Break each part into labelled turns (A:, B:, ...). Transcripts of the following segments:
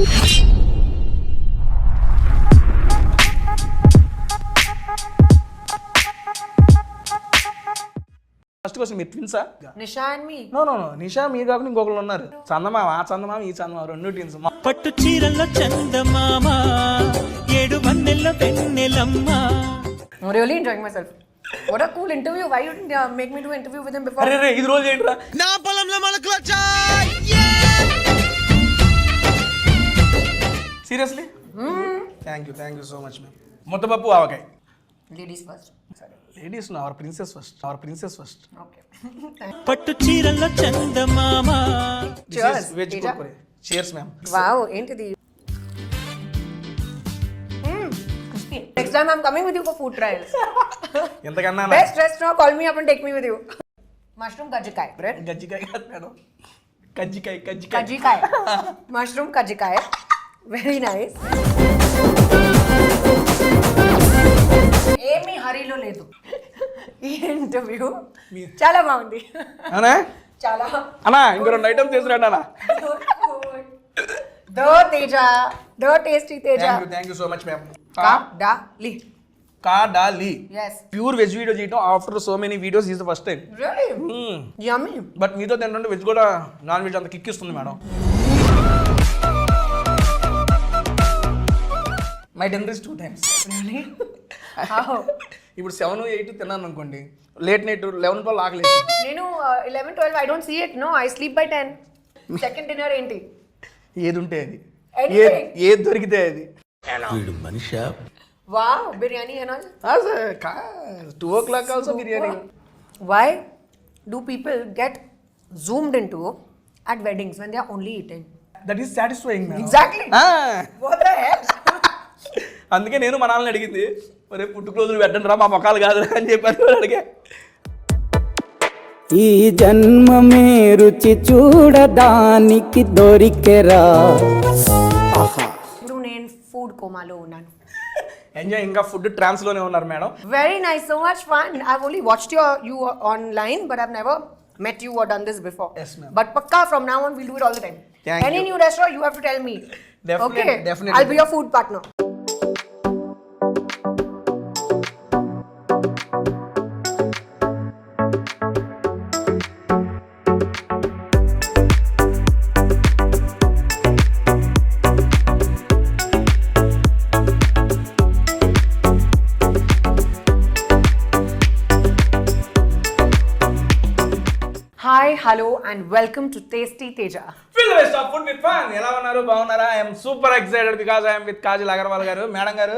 A: First question, మీరు ట్విన్సా?
B: నిషా and me.
A: No నిషా మీరు కాకుండా ఇంకొకరు ఉన్నారు. చందమామ ఈ చందమామ రెండు ట్విన్స్.
C: పట్టు చీరల్లో చందమామ, ఏడు వన్నెల్లో వెన్నెలమ్మ.
B: I'm really enjoying myself. What a cool interview. Why you didn't make me do interview with him before?
A: అరే ఇది రోజు ఏంట్రా?
C: నా పొలంలో మొలకలు వచ్చాయి.
A: Seriously? Thank you so much ma'am. ముద్దపప్పు ఆవకాయ.
B: Ladies first. Sorry.
A: Ladies our princess first.
B: Okay.
C: పట్టు చీరల్లో చందమామ.
B: Cheers.
A: Veg Kurkure. Cheers ma'am.
B: Wow, ఏంటిది? Next time I'm coming with you for food trials.
A: ఎంతకన్నా
B: Best restaurant, call me up and take me with you. Mushroom kajjikai bread.
A: గజ్జికాయ కాదు madam, కజ్జికాయ.
B: Kajjikai. Mushroom kajjikai. Very nice. ఏమీ హరీలో లేదు ఈ interview. చాలా బాగుంది.
A: అవునా?
B: చాలా.
A: అన్నా ఇంకో 2 ఐటమ్స్ తీసుకురండి అన్న.
B: దో తేజ, దో tasty Teja.
A: Thank you so much ma'am.
B: Kadali. Yes.
A: Pure veg video చేయడం after so many videos is the first time.
B: Really? Yummy.
A: But మీతో తింటుంటే వెజ్ కూడా నాన్ వెజ్ అంత కిక్ ఇస్తుంది madam. My dinner is 2 times.
B: Really? How?
A: ఇప్పుడు 7, 8 తిన్నాను అనుకోండి, late night 11, 12 ఆకలేదు.
B: నేను 11, 12 I don't see it. No, I sleep by 10. Second dinner ఏంటి?
A: ఏది ఉంటే అది,
B: Anything.
A: ఏది దొరికితే అది.
C: వీడు Manisha?
B: Wow, biryani and all.
A: 2 o'clock also biryani.
B: Why do people get zoomed into at weddings when they are only eating?
A: That is satisfying madam.
B: Exactly. What the hell?
A: అందుకే నేను మా నాన్నని అడిగింది, ఒరే పుట్టుకు రోజులు పెట్టండి రా, మా మొక్కలు కాదు అని చెప్పారు. అడిగే
D: ఈ జన్మమే రుచి చూడడానికి దొరికెరా.
B: ఇప్పుడు నేను ఫుడ్ కోమాలో ఉన్నాను.
A: ఎంజాయ్. ఇంకా ఫుడ్ ట్రాన్స్ లోనే ఉన్నారు madam.
B: Very nice, so much fun. I've only watched you online, but I've never met you or done this before.
A: Yes, ma'am.
B: But pakka from now on we'll do it all the time.
A: Thank
B: Any
A: you.
B: new restaurant you have to tell me.
A: Definitely,
B: Okay?
A: definitely.
B: I'll be your food partner. Hi, hello and welcome to Tasty Teja.
A: Feel the best of food with fun. ఎలా ఉన్నారు? బాగున్నారా? I am super excited because I am with Kajal Agarwal గారు. Madam గారు,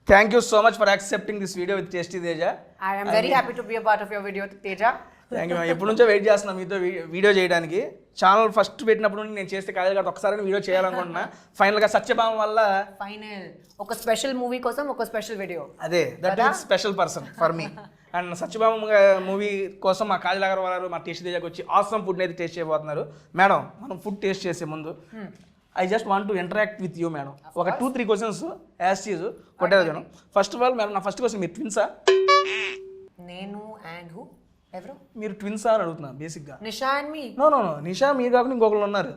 A: thank you so much for accepting this video with Tasty Teja.
B: I am very happy to be a part of your video, Teja.
A: Thank you. ఎప్పటి నుంచో wait చేస్తున్నా మీతో video చేయడానికి. Channel first పెట్టినప్పుడు నుండి నేను చేస్తే కాజల్ గారు ఒకసారి వీడియో చేయాలనుకుంటున్నా. ఫైనల్గా సత్యభామ వల్ల
B: Final. ఒక స్పెషల్ మూవీ కోసం ఒక స్పెషల్ వీడియో.
A: అదే that is special person for me. And Satyabhama movie కోసం మా కాజల్ అగర్వాల్ గారు మా టేస్ట్ దగ్గరకు వచ్చి ఆసమ్ ఫుడ్ అయితే టేస్ట్ చేయబోతున్నారు. మేడం, మనం ఫుడ్ టేస్ట్ చేసే ముందు I just want to interact with you madam. ఒక 2-3 క్వశ్చన్స్ యాజ్ చీజ్ కొట్టేదాను. ఫస్ట్ ఆఫ్ ఆల్ మేడం, నా ఫస్ట్ క్వశ్చన్, మీరు ట్విన్సా?
B: నేను అండ్ హూ? ఎవరు?
A: మీరు ట్విన్సా అని అడుగుతున్నా బేసిక్గా.
B: నిషా అండ్ మీ.
A: నో నిషా మీరు కాకుండా ఇంకొకరు ఉన్నారు.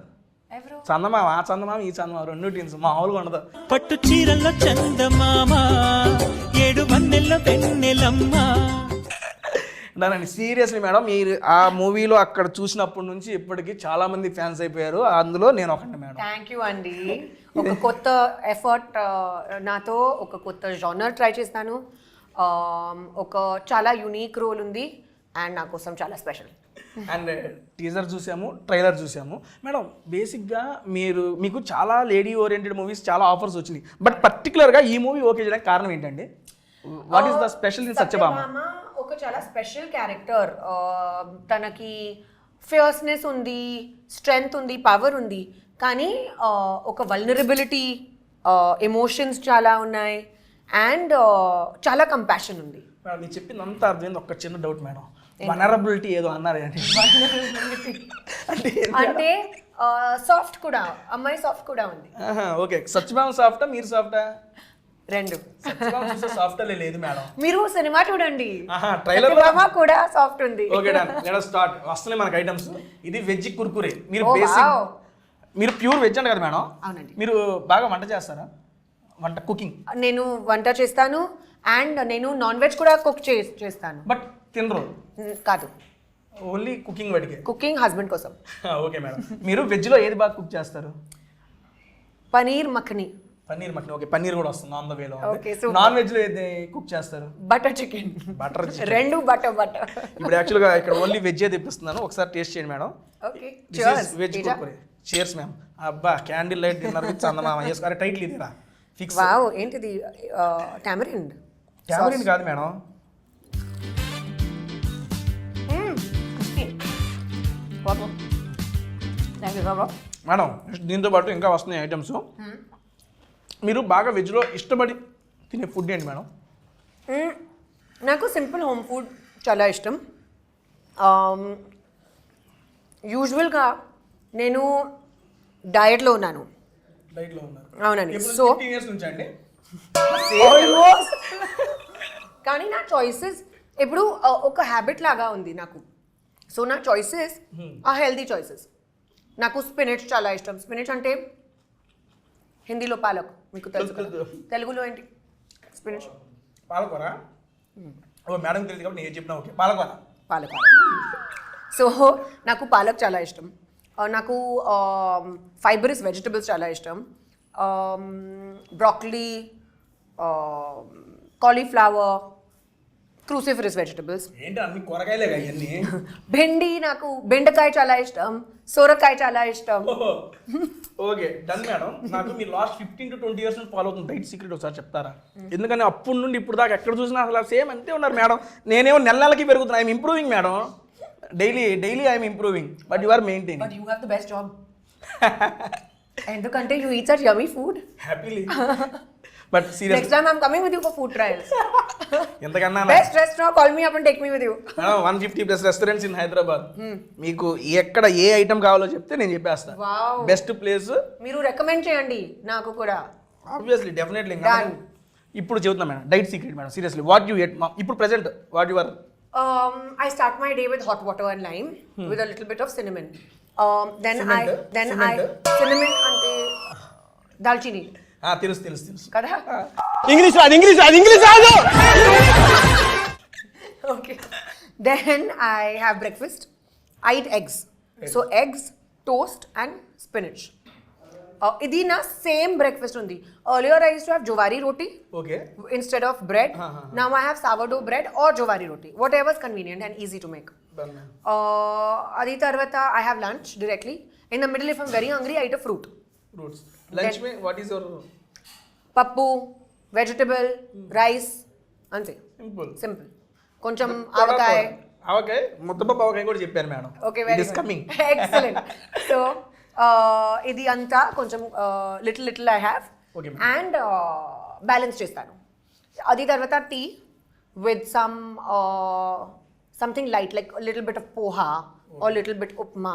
B: ఎవరు?
A: చందమామ ఈ చందమామ రెండు ట్విన్స్. మామూలుగా ఉండదు.
C: పట్టు చీరల్లో చందమామ, ఏడు వన్నెల్లో వెన్నెలమ్మ.
A: దాని సీరియస్లీ మేడం, మీరు ఆ మూవీలో అక్కడ చూసినప్పటి నుంచి ఇప్పటికీ చాలా మంది ఫ్యాన్స్ అయిపోయారు. అందులో నేను ఒకటి మేడం.
B: థ్యాంక్ యూ అండి. ఒక కొత్త ఎఫర్ట్ నాతో ఒక కొత్త జానర్ ట్రై చేస్తాను. ఒక చాలా యూనిక్ రోల్ ఉంది అండ్ నా కోసం చాలా స్పెషల్.
A: అండ్ టీజర్ చూసాము, ట్రైలర్ చూసాము మేడం. బేసిక్గా మీకు చాలా లేడీ ఓరియంటెడ్ మూవీస్ చాలా ఆఫర్స్ వచ్చినాయి, బట్ పర్టికులర్గా ఈ మూవీ ఓకే చేయడానికి కారణం ఏంటండి? What is the special in Satyabhama?
B: ఒక చాలా స్పెషల్ క్యారెక్టర్. తనకి ఫియర్స్నెస్ ఉంది, స్ట్రెంగ్త్ ఉంది, పవర్ ఉంది, కానీ ఒక వల్నరబిలిటీ, ఎమోషన్స్ చాలా ఉన్నాయి అండ్ చాలా కంపాషన్ ఉంది.
A: మేడం, మీరు చెప్పింది అంతా అర్థమైంది. ఒక చిన్న డౌట్ మేడం, వనరబిలిటీ ఏదో అన్నారు
B: అంటే సాఫ్ట్ కూడా, అమ్మాయి సాఫ్ట్ కూడా ఉంది.
A: ఓకే, సత్యభామ సాఫ్టా మీరు సాఫ్టా?
B: రెండు.
A: సాఫ్ట్ లేదు మేడం.
B: మీరు సినిమా చూడండి,
A: ట్రైలర్
B: కూడా సాఫ్ట్ ఉంది.
A: Okay done, let us start. వస్తున్నాయి మనకి ఐటమ్స్. ఇది వెజ్ కుర్కురే. మీరు బేసిక్ మీరు ప్యూర్ వెజ్ అంట కదా మేడం?
B: అవునండి.
A: మీరు బాగా వంట చేస్తారా? కుకింగ్?
B: నేను వంట చేస్తాను అండ్ నేను నాన్ వెజ్ కూడా కుక్ చేస్తాను.
A: బట్ తినరు?
B: కాదు,
A: ఓన్లీ కుకింగ్ వాటికే.
B: కుకింగ్ హస్బెండ్ కోసం.
A: Okay madam. మీరు వెజ్లో ఏది బాగా కుక్ చేస్తారు?
B: పనీర్ మఖని.
A: పన్నీర్ మటన్. ఓకే, పన్నీర్ కూడా వస్తుంది ఆన్ ద వేలో.
B: Okay, super.
A: నాన్ వెజ్లో ఏది కుక్ చేస్తారు?
B: Butter chicken.
A: బటర్
B: రెండు బటర్.
A: ఇప్పుడు యాక్చువల్గా ఇక్కడ ఓన్లీ వెజ్ తెప్పిస్తున్నాను, ఒకసారి టేస్ట్ చేయండి madam.
B: Okay,
A: veg Kurkure. Cheers ma'am. అబ్బా, క్యాండిల్ లైట్ డిన్నర్ విత్ చందమామ. అరే టైటిల్ ఇదేరా ఫిక్స్.
B: వావ్, ఏంటిది? టామరిన్.
A: టామరిన్ కాదు మేడం. మేడం దీంతో పాటు ఇంకా వస్తున్నాయి ఐటమ్స్. మీరు బాగా వెజ్లో ఇష్టపడి తినే ఫుడ్ ఏంటి మేడం?
B: నాకు సింపుల్ హోమ్ ఫుడ్ చాలా ఇష్టం. యూజువల్గా నేను డయట్లో ఉన్నాను.
A: డైట్లో ఉన్నారు?
B: అవునండి.
A: సో
B: సో
A: 15 years నుంచి అండి?
B: ఆల్మోస్ట్. కానీ నా చాయిసెస్ ఇప్పుడు ఒక హ్యాబిట్ లాగా ఉంది నాకు. సో నా చాయిసెస్ ఆ హెల్తీ చాయిసెస్. నాకు స్పినచ్ చాలా ఇష్టం. స్పినచ్ అంటే హిందీలో పాలక్, మీకు తెలుసు కదా. తెలుగులో ఏంటి స్పినచ్?
A: పాలకూర. ఓ మేడం తెలియదు కాబట్టి నేను చెప్పిన. ఓకే, పాలకూర.
B: పాలక్. సో నాకు పాలక్ చాలా ఇష్టం. నాకు ఫైబరస్ వెజిటబుల్స్ చాలా ఇష్టం. Broccoli, cauliflower, cruciferous vegetables.
A: ఏంటి అన్ని కూరగాయలే ఇవన్నీ?
B: బెండి, నాకు బెండకాయ చాలా ఇష్టం. సొరకాయ చాలా ఇష్టం.
A: Okay, done madam. నాకు మీరు లాస్ట్ 15 to 20 years నుంచి ఫాలో అవుతుంది డైట్ సీక్రెట్ ఒకసారి చెప్తారా? ఎందుకంటే అప్పటి నుండి ఇప్పుడు దాకా ఎక్కడ చూసినా అసలు సేమ్ అంతే ఉన్నారు మేడం. నేనేమో నెలకి పెరుగుతున్నా. I'm improving madam. Daily I'm improving. But you are maintaining.
B: But you have the best job. ఎందుకంటే you eat such yummy food.
A: Happily. But serious,
B: next time I am coming with you for food trials.
A: ఎంతకన్నా
B: best restaurant, call me up and take me with you.
A: 150+ restaurants in Hyderabad. మీకు ఎక్కడ ఏ item కావాలో చెప్తే నేను చెప్పేస్తాను.
B: Wow,
A: best place
B: మీరు recommend చేయండి నాకు కూడా.
A: Obviously, definitely. ఇప్పుడు చెబుతున్నా madam diet secret madam. Seriously, what you eat ఇప్పుడు present what you are?
B: I start my day with hot water and lime with a little bit of cinnamon. Then
A: Cement?
B: cinnamon ante dalchini.
A: తెలుసు
B: Kada?
C: English రాదు.
B: Okay. Then I have breakfast. I eat eggs. So eggs, toast and spinach. Idi na same breakfast undi. Earlier I used to have jowari roti
A: okay.
B: instead of bread. Now I have sourdough bread or jowari roti, whatever is convenient and easy to make. Adi tarvata I have lunch directly. In the middle, if I'm very hungry, I eat a fruit.
A: Fruits. Lunch mein what is your?
B: Pappu, vegetable, rice, ante. Simple. Koncham avakaay.
A: ముద్దపప్పు ఆవకాయ కూడా చెప్పాను madam.
B: Okay, very good.
A: Coming.
B: Excellent. So ఇది అంతా కొంచెం little I have and balance చేస్తాను. అది తర్వాత tea with something light like little bit of poha or little bit upma,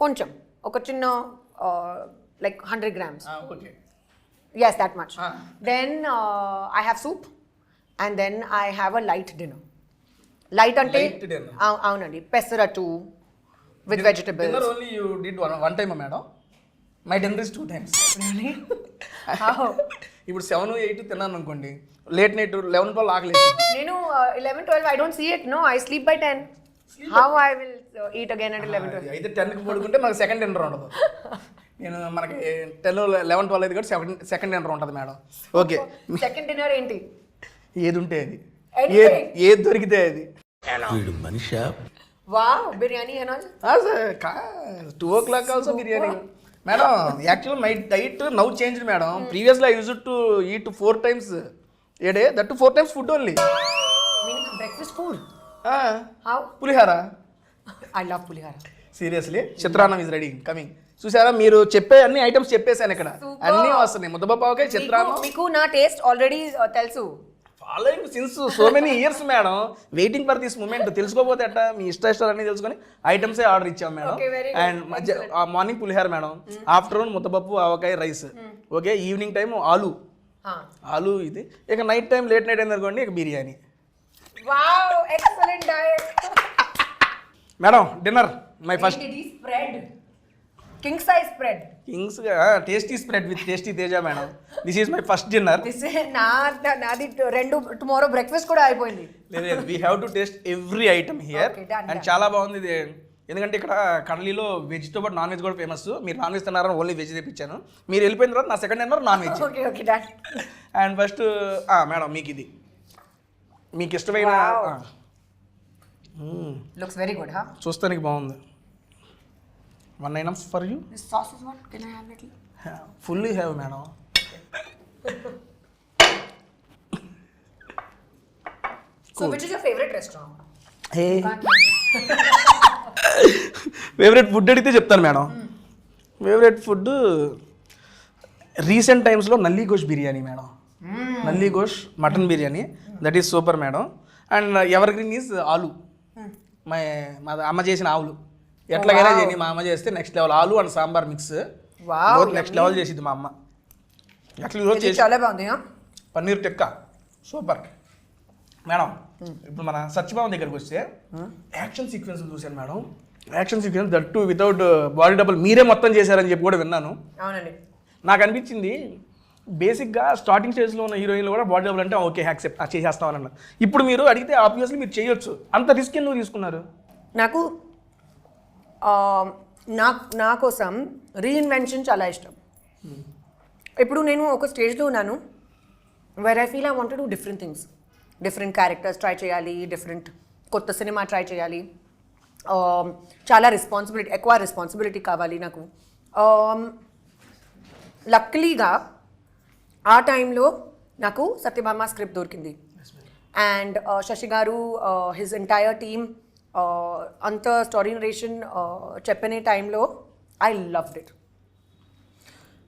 B: కొంచెం ఒక చిన్న like 100 grams.
A: Okay.
B: Yes, that much. Then I have soup and then I have a light dinner. Light ante అవునండి, pesarattu with vegetables.
A: Dinner only you did one time madam. My dinner is 2 times.
B: Really? How?
A: ఇప్పుడు 7, 8 తిన్నాను అనుకోండి, late night 11, 12 ఆకలి.
B: నేను 11, 12 I don't see it. No, I sleep by 10. How I will eat again at 11, 12?
A: అయితే 10కి పడుకుంటే మనకి second dinner ఉండదు. నేను మనకి 10, 11, 12 అయితే కూడా సెకండ్ డిన్నర్ ఉంటుంది మేడం. ఓకే.
B: సెకండ్ డిన్నర్ ఏంటి?
A: ఏది ఉంటే అది,
B: Anything.
A: దొరికితే అది.
C: వీడు Manisha?
B: Wow, biryani and all?
A: 2 o'clock also biryani. Madam, actually my diet now changed madam. Previously I used to eat 4 times a day. That too 4 times food only.
B: Meaning breakfast food? How?
A: Pulihara.
B: I love pulihara.
A: Seriously, చిత్రాన్నం is ready, coming. చూసారా, మీరు చెప్పే అన్ని items చెప్పేసాను ఇక్కడ. అన్నీ వస్తున్నాయి. ముద్దపప్పు ఆవకాయ, చిత్రాన్నం.
B: మీకు నా టేస్ట్ ఆల్రెడీ తెలుసు.
A: Following since so many years madam. Waiting for this moment. తెలుసుకోపోతే అట్ట మీ ఇష్టాలన్నీ తెలుసుకొని ఐటమ్సే ఆర్డర్ ఇచ్చాం మేడం. అండ్ మార్నింగ్ పులిహార మేడం, ఆఫ్టర్నూన్ ముద్దపప్పు ఆవకాయ రైస్. ఓకే, ఈవినింగ్ టైం ఆలు ఇది. ఇక నైట్ టైం లేట్ నైట్ అయింది అనుకోండి, ఇక biryani.
B: Wow, excellent diet.
A: Madam dinner my first.
B: Spread king size spread.
A: కింగ్స్గా tasty spread with tasty Teja madam. This is my first dinner.
B: నాది 2 టుమారో బ్రేక్ఫాస్ట్ కూడా అయిపోయింది.
A: లేదు we have to taste every item here.
B: Okay, done,
A: and చాలా బాగుంది ఇది. ఎందుకంటే ఇక్కడ కడలిలో వెజ్తో పాటు నాన్ వెజ్ కూడా ఫేమస్. మీరు నాన్ వెజ్ తిన్నారని ఓన్లీ వెజ్ తెప్పించాను. మీరు వెళ్ళిపోయిన తర్వాత నా second dinner non veg.
B: Okay done.
A: And first madam మీకు ఇది మీకు ఇష్టమైన
B: Wow. Looks very good.
A: చూస్తానికి బాగుంది. 1 items for you.
B: This sauce is what can I have little?
A: Fully have madam.
B: So which is your favourite restaurant?
A: Hey favourite food అడిగితే చెప్తాను madam. Favourite food recent టైమ్స్లో nalli gosht biryani madam. Nalli gosht mutton biryani that is super madam. And evergreen is ఆలు. మా అమ్మ చేసిన ఆవులు ఎట్లాగైనా చేయని మా అమ్మ చేస్తే నెక్స్ట్ లెవెల్. ఆలు and sambar mix next level చేసింది మా అమ్మ. అట్లా ఈరోజు చేసి
B: చాలా బాగుంది.
A: Paneer tikka super madam. ఇప్పుడు మన సత్యభామ దగ్గరికి వస్తే యాక్షన్ సీక్వెన్స్ చూశాను madam. Action sequence that to without body double మీరే మొత్తం చేశారని చెప్పి కూడా విన్నాను.
B: అవునండి.
A: నాకు అనిపించింది బేసిక్గా స్టార్టింగ్ స్టేజ్లో ఉన్న హీరోయిన్లు కూడా బాడీ డబుల్ అంటే ఓకే యాక్సెప్ట్ చేసేస్తామని అన్నారు. ఇప్పుడు మీరు అడిగితే ఆబ్వియస్లీ మీరు చేయొచ్చు. అంత రిస్క్ ఎందుకు తీసుకున్నారు?
B: నాకు నా కోసం రీఇన్వెన్షన్ చాలా ఇష్టం. ఇప్పుడు నేను ఒక స్టేజ్లో ఉన్నాను where I feel I want to do different things. Different characters try చేయాలి, డిఫరెంట్ కొత్త సినిమా ట్రై చేయాలి. చాలా ఎక్కువ రెస్పాన్సిబిలిటీ కావాలి నాకు. లక్కలీగా ఆ టైంలో నాకు సత్యభామ స్క్రిప్ట్ దొరికింది. అండ్ శశి గారు హిజ్ ఎంటైర్ టీమ్ అంత స్టోరీ నరేషన్ చెప్పిన టైంలో I loved it.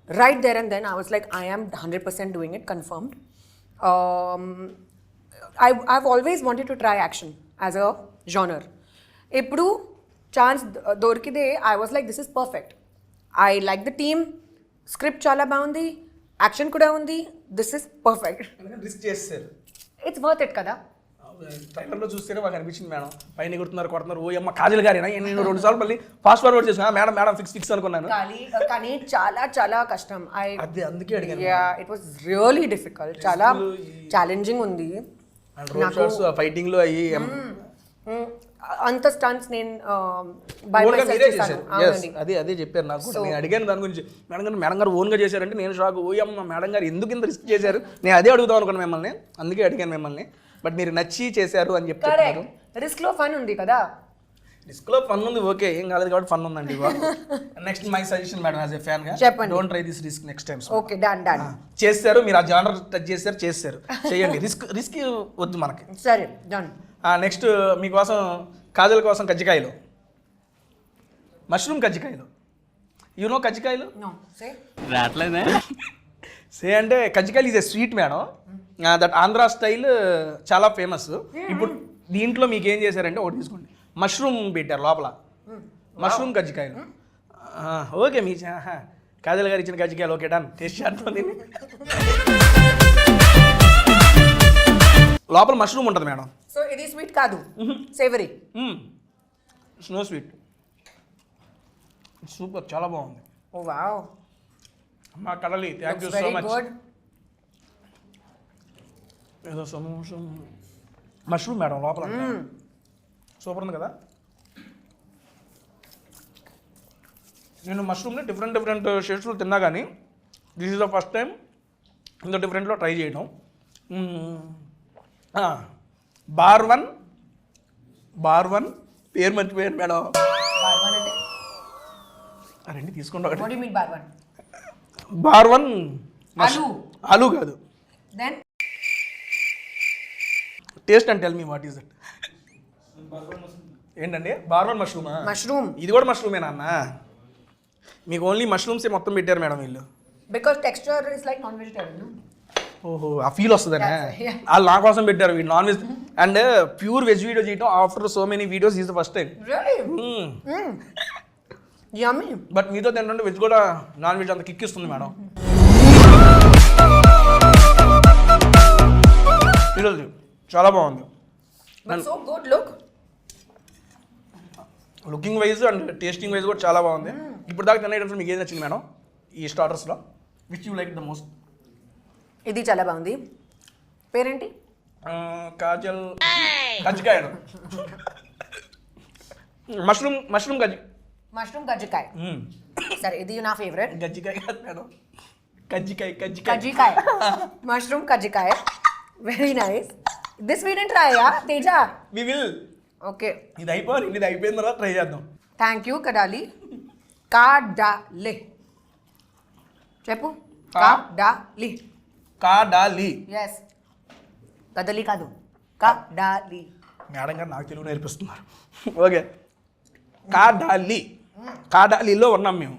B: Right there and then I was like I am 100% doing it confirmed. I've always wanted to try action as a genre. ఇప్పుడు chance దొరికితే I was like this is perfect. I like the team, script చాలా బాగుంది, action కూడా ఉంది. This is perfect.
A: Risk చేస్తారు.
B: It's worth it కదా.
A: ట్రైలర్లో చూస్తేనే మాకు అనిపించింది మేడం. పైన కొడుతున్నారు ఓ అమ్మ కాజల్ గారేనా. నేను 2 సార్లు మళ్ళీ ఫాస్ట్ ఫార్వర్డ్ చేసిన మేడం ఫిక్స్ అనుకున్నాను.
B: కానీ చాలా చాలా కష్టం.
A: అదే అందుకే అడిగాను.
B: It was really difficult. చాలా ఛాలెంజింగ్ ఉంది.
A: ఫైటింగ్లో అయ్యి
B: అంత స్టంట్స్ నేను
A: అదే చెప్పారు నాకు. నేను అడిగాను దాని గురించి. మేడం గారు ఓన్గా చేశారంటే నేను షాక్. ఓయమ్మ మేడం గారు ఎందుకు ఇంత రిస్క్ చేశారు, నేను అదే అడుగుదాం అనుకున్నాను మిమ్మల్ని. అందుకే అడిగాను మిమ్మల్ని. బట్ మీరు నచ్చి చేశారు అని చెప్తారు.
B: రిస్క్ లో ఫన్ ఉంది కదా.
A: రిస్క్ లో ఫన్ ఉంది, ఓకే, ఏం కాలేదు కాబట్టి ఫన్ ఉందండి. Next my suggestion madam as a fan గా
B: చెప్పండి.
A: Don't try this risk next time.
B: Okay done done.
A: చేస్తారు మీరు, ఆ జానర్ టచ్ చేశారు చేయండి. రిస్క్ వద్దు మనకి.
B: సరే డన్.
A: నెక్స్ట్ మీకోసం కాజల్ కోసం కజ్జికాయలు, మష్రూమ్ కజ్జికాయలు. యూనో కజ్జికాయలు
C: రావట్లేదే.
A: సే అంటే కజ్జికాయలు is a sweet madam. That Andhra style చాలా ఫేమస్. ఇప్పుడు దీంట్లో మీకు ఏం చేశారంటే ఒకటి తీసుకోండి, మష్రూమ్ పెట్టారు లోపల, మష్రూమ్ కజ్జికాయలు. ఓకే మీ కాజల్ గారు ఇచ్చిన కజ్జికాయలు ఓకే డన్. టేస్ట్ చేస్తాం దీన్ని. లోపల మష్రూమ్ ఉంటుంది మేడం.
B: సో ఇది స్వీట్ కాదు, సేవరీ.
A: Snow sweet. సూపర్, చాలా బాగుంది.
B: ఓ వావ్.
A: మా కడలి థ్యాంక్ యూ సో మచ్. ఏదో మష్రూమ్ మేడం లోపల సూపర్ ఉంది కదా. నేను మష్రూమ్ని డిఫరెంట్ షేడ్స్లో తిన్నా కానీ this is the first time ఇంత డిఫరెంట్లో ట్రై చేయడం. బార్ వన్ పేరు మర్చిపోయాను మేడం. రండి తీసుకోండి ఒకటి. బార్ వన్ ఆలు కాదు.
B: Then
A: taste and tell me what is that. ఏంటండి బార్ వన్ మష్రూమ్. ఇది కూడా మష్రూమేనా అన్న? మీకు ఓన్లీ మష్రూమ్సే మొత్తం పెట్టారు మేడం వీళ్ళు.
B: Because texture is like non vegetarian.
A: ఓహో, ఆ ఫీల్ వస్తుందనే వాళ్ళు నా కోసం పెట్టారు. వీళ్ళు non veg and pure veg video చేయడం after so many videos is the first time.
B: Yummy.
A: But మీతో తింటుంటే వెజ్ కూడా నాన్ వెజ్ అంత కిక్ ఇస్తుంది మేడం. ఈరోజు చాలా బాగుంది.
B: But so good, look.
A: Looking wise and tasting wise కూడా చాలా బాగుంది. ఇప్పుడు దాకా తిన్న ఐటమ్స్ మీకు ఏది నచ్చింది మేడం ఈ స్టార్టర్స్లో? Which you like the most?
B: ఇది చాలా బాగుంది. పేరేంటి?
A: కాజల్ కజ్జికాయ. మష్రూమ్
B: కజ్జికాయ. సరే, ఇది నా ఫేవరెట్.
A: గజ్జికాయ కాదు మేడం, కజ్జికాయ.
B: మష్రూమ్ కజ్జికాయ. Very nice. This we didn't try Teja.
A: We will.
B: Okay,
A: ఇది అయిపోయిన తర్వాత ట్రై చేద్దాం.
B: Thank you కడాలి. కాడాలి చెప్పు. కాడాలి. ఎస్, కదలి కాదు, కాడాలి.
A: మేడం గారు నాకు తెలుగు నేర్పిస్తున్నారు. ఓకే, కాడాలిలో ఉన్నాం మేము.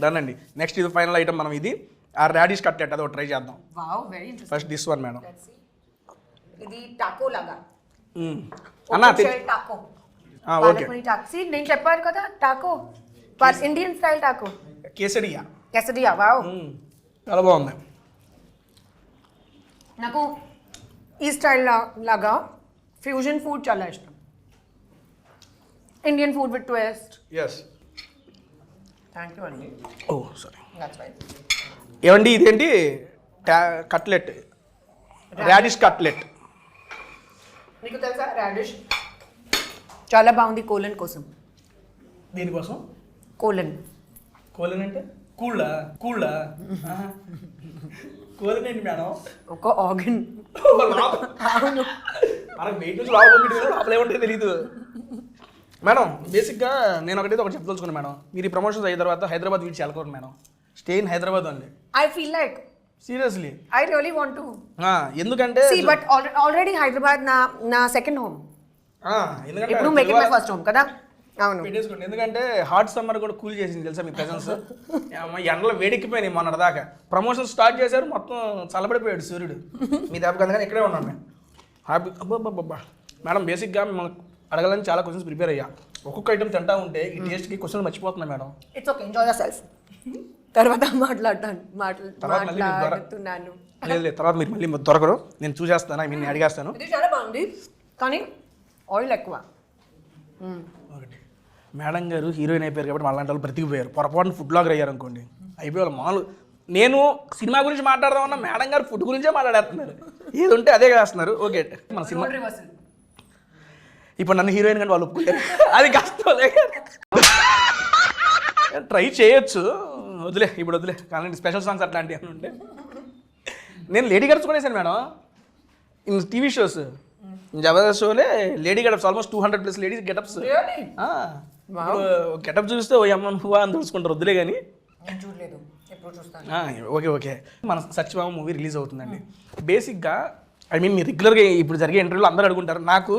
A: దానండి నెక్స్ట్ ఇది ఫైనల్ ఐటమ్. మనం ఇది ఆ రాడిష్ కట్లెట్ అది ఒకటి ట్రై చేద్దాం.
B: Wow, very interesting.
A: First this one madam.
B: ఇది టాకో లాగా.
A: అన్నా
B: టాకో.
A: ఓకే,
B: నేను చెప్పాను కదా, Taco Indian style Taco.
A: కేసడియా.
B: Wow,
A: చాలా బాగుంది.
B: నాకు ఈ స్టైల్ లాగా ఫ్యూజన్ ఫుడ్ చాలా ఇష్టం. Indian food with twist.
A: Yes.
B: Thank you అండి.
A: Oh sorry.
B: That's right.
A: ఏమండి ఇదేంటి కట్లెట్, రాడిష్ కట్లెట్.
B: నీకు తెలుసా రాడిష్ చాలా బాగుంది కోలన్ కోసం.
A: దీనికోసం
B: కోలన్
A: అంటే కూళ్ళ కోలన్ ఏంటి మేడం?
B: ఒక ఆర్గన్.
A: అవును, మనకు వెయిట్ నుంచి లోపల ఏముంటే తెలీదు మేడం. బేసిక్గా నేను ఒకటి చెప్పదలుచుకున్నాను మేడం. మీరు ఈ ప్రమోషన్స్ అయిన తర్వాత హైదరాబాద్ వీడ్చి వెళ్ళకూడదు madam. Stay in Hyderabad only.
B: I feel like
A: seriously
B: I really want to.
A: ఎందుకంటే
B: బట్ ఆల్రెడీ హైదరాబాద్ నా సెకండ్ హోమ్.
A: ఎందుకంటే
B: ఇప్పుడు make it my first home కదా. అవును,
A: పెట్టేసుకోండి. ఎందుకంటే హాట్ సమ్మర్ కూడా కూల్ చేసింది తెలుసా మీ ప్రెజెన్స్. ఎండలో వేడెక్కిపోయినాయి మొన్నటి దాకా. ప్రమోషన్ స్టార్ట్ చేశారు, మొత్తం చల్లబడిపోయాడు సూర్యుడు. మీ దెబ్బకి అందుకని ఇక్కడే ఉన్నాను నేను హ్యాపీ. అబ్బా మేడం, బేసిక్గా మిమ్మల్ని అడగాలని చాలా క్వశ్చన్స్ ప్రిపేర్ అయ్యా. ఒక్కొక్క ఐటమ్ తింటా ఉంటే ఈ టేస్ట్కి క్వశ్చన్ మర్చిపోతున్నా madam.
B: It's okay, enjoy yourself. తర్వాత మాట్లాడుతున్నాను.
A: లేదు, తర్వాత మీరు మళ్ళీ దొరకరు, నేను చూసేస్తాను. నేను అడిగేస్తాను.
B: ఇది చాలా బాగుంది కానీ ఆయిల్ ఎక్కువ.
A: ఒకటి మేడం గారు హీరోయిన్ అయిపోయారు కాబట్టి వాళ్ళ వాళ్ళు బ్రతికిపోయారు. పొరపాటున ఫుడ్ బ్లాగర్ అయ్యారు అనుకోండి, అయిపోయారు మామూలు. నేను సినిమా గురించి మాట్లాడదామన్నా మేడం గారు ఫుడ్ గురించే మాట్లాడేస్తున్నారు. ఏది ఉంటే అదే చేస్తున్నారు. ఓకే, మన సినిమా ఇప్పుడు నన్ను హీరోయిన్ కానీ వాళ్ళు ఒప్పుకోలేరు. అది కష్టం. ట్రై చేయొచ్చు, వదిలే ఇప్పుడు వదిలే. కానీ స్పెషల్ సాంగ్స్ అట్లాంటివి అని ఉంటే నేను లేడీ గడప్స్ కూడా వేసాను madam. In TV shows Jabardasth Sholay lady getups almost 200+ ladies getups. Getup చూస్తే ఓ అమ్మ నువ్వా అని తెలుసుకుంటారు. వద్దులే కానీ. ఓకే, మన సత్యభామ మూవీ రిలీజ్ అవుతుందండి. బేసిక్గా మీరు రెగ్యులర్గా ఇప్పుడు జరిగే ఇంటర్వ్యూలో అందరూ అడుగుంటారు, నాకు